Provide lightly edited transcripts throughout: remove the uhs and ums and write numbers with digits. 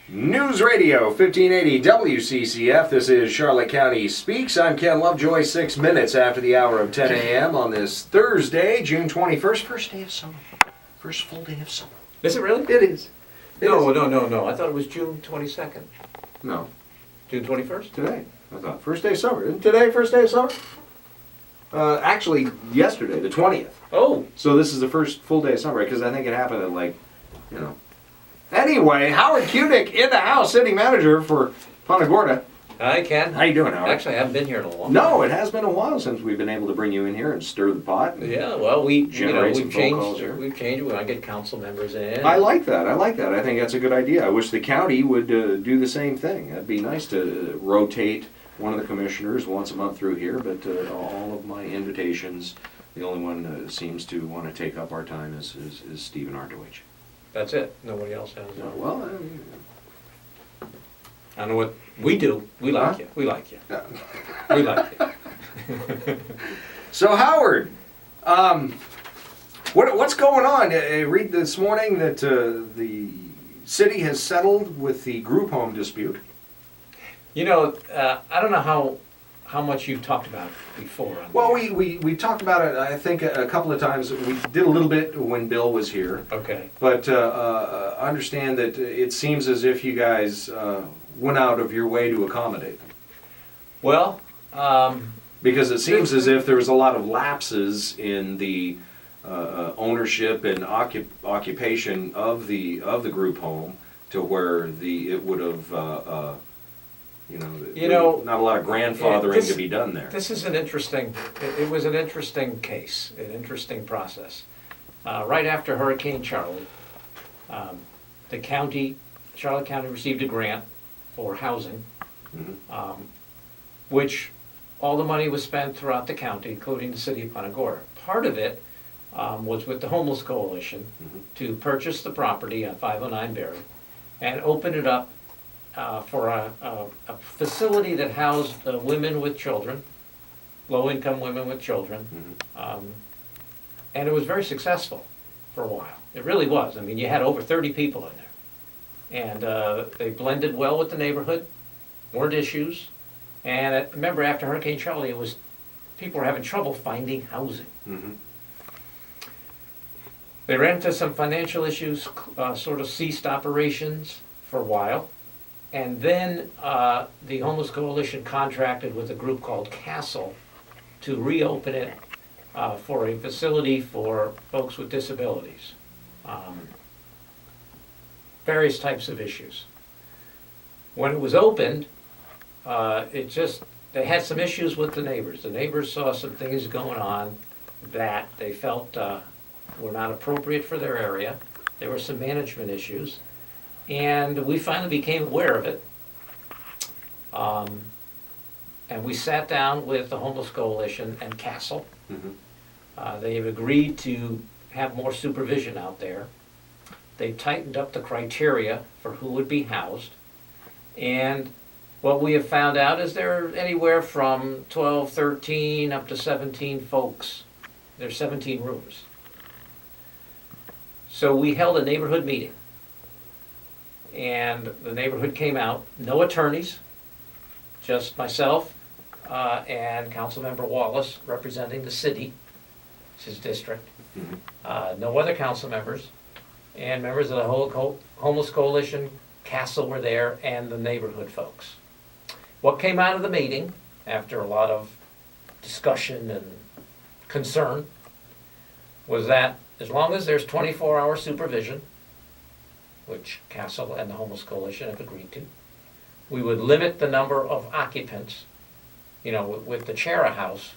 News Radio 1580 WCCF. This is Charlotte County Speaks. I'm Ken Lovejoy. 6 minutes after the hour of 10 a.m. on this Thursday, June 21st. First day of summer. First full day of summer. Is it really? It is. No. I thought it was June 22nd. No. June 21st? Today. I thought first day of summer. Isn't today first day of summer? Actually, yesterday, the 20th. Oh. So this is the first full day of summer, because I think it happened at Anyway, Howard Kunick in the house, city manager for Punta Gorda. Hi, Ken. How you doing, Howard? Actually, I haven't been here in a long time. No, it has been a while since we've been able to bring you in here and stir the pot. Yeah, well, we've phone calls changed. here. We've changed. We want to get council members in. I like that. I think that's a good idea. I wish the county would do the same thing. It'd be nice to rotate one of the commissioners once a month through here, but all of my invitations, the only one that seems to want to take up our time is Stephen Artowich. That's it. Nobody else has. Well, I know what we do. We like you. We like you. We like you. So Howard, what's going on? I read this morning that the city has settled with the group home dispute. You know, I don't know how much you've talked about it before. Well, we talked about it, I think, a couple of times. We did a little bit when Bill was here. Okay. But understand that it seems as if you guys went out of your way to accommodate. Well, because it seems as if there was a lot of lapses in the ownership and occupation of the group home, to where it would have not a lot of grandfathering to be done there. This is an interesting. It was an interesting case, an interesting process. Right after Hurricane Charlie, Charlotte County received a grant for housing, which all the money was spent throughout the county, including the city of Punta Gorda. Part of it was with the Homeless Coalition to purchase the property on 509 Berry and open it up for a facility that housed women with children, low-income women with children, and it was very successful for a while. It really was. I mean, you had over 30 people in there, and they blended well with the neighborhood, weren't issues, and remember, after Hurricane Charlie, people were having trouble finding housing. They ran into some financial issues, sort of ceased operations for a while. And then the Homeless Coalition contracted with a group called Castle to reopen it for a facility for folks with disabilities. Various types of issues. When it was opened, they had some issues with the neighbors. The neighbors saw some things going on that they felt were not appropriate for their area. There were some management issues. And we finally became aware of it. And we sat down with the Homeless Coalition and Castle. They have agreed to have more supervision out there. They tightened up the criteria for who would be housed. And what we have found out is there are anywhere from 12, 13, up to 17 folks. There's 17 rooms. So we held a neighborhood meeting. And the neighborhood came out, no attorneys, just myself and Councilmember Wallace representing the city, it's his district. No other council members, and members of the Homeless Coalition, Castle were there, and the neighborhood folks. What came out of the meeting, after a lot of discussion and concern, was that as long as there's 24-hour supervision, which Castle and the Homeless Coalition have agreed to, we would limit the number of occupants. You know, with the Chera house,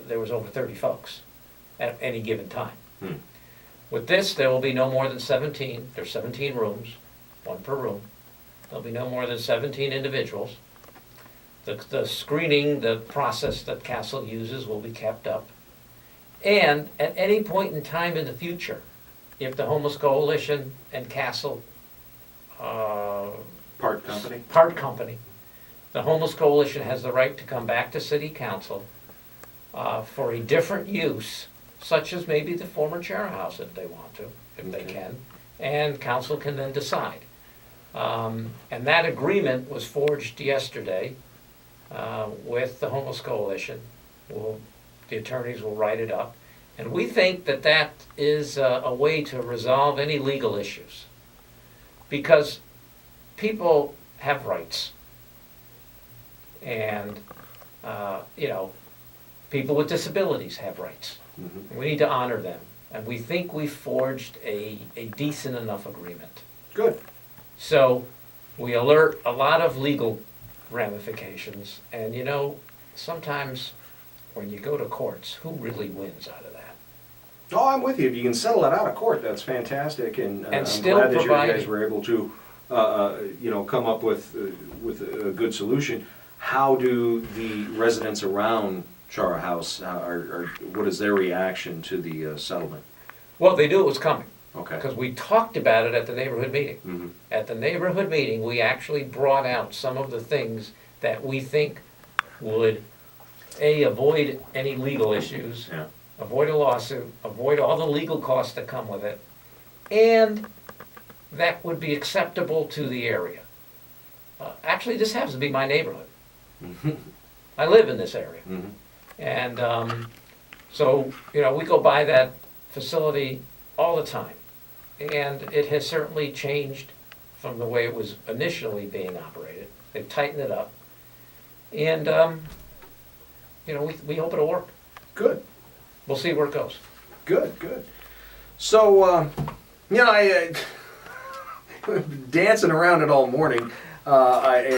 there was over 30 folks at any given time. With this, there will be no more than 17. There's 17 rooms, one per room. There'll be no more than 17 individuals. The screening, the process that Castle uses will be kept up. And at any point in time in the future, if the Homeless Coalition and Castle part company, the Homeless Coalition has the right to come back to City Council for a different use, such as maybe the former Chera house if they want to, if they can, and Council can then decide. And that agreement was forged yesterday with the Homeless Coalition. The attorneys will write it up. And we think that that is a way to resolve any legal issues. Because people have rights. And, people with disabilities have rights. Mhm. We need to honor them. And we think we forged a decent enough agreement. Good. So we alert a lot of legal ramifications. And sometimes when you go to courts, who really wins out of that? Oh, I'm with you. If you can settle it out of court, that's fantastic, and I'm still glad that you provide- guys were able to, come up with a good solution. How do the residents around Chara House, what is their reaction to the settlement? Well, they knew it was coming, Okay. because we talked about it at the neighborhood meeting. Mhm. At the neighborhood meeting, we actually brought out some of the things that we think would, avoid any legal issues, Yeah. avoid a lawsuit, avoid all the legal costs that come with it, and that would be acceptable to the area. Actually, this happens to be my neighborhood. I live in this area. Mhm. And so, we go by that facility all the time. And it has certainly changed from the way it was initially being operated. They've tightened it up. And, we hope it'll work. Good. We'll see where it goes. Good. Good. So, I dancing around it all morning.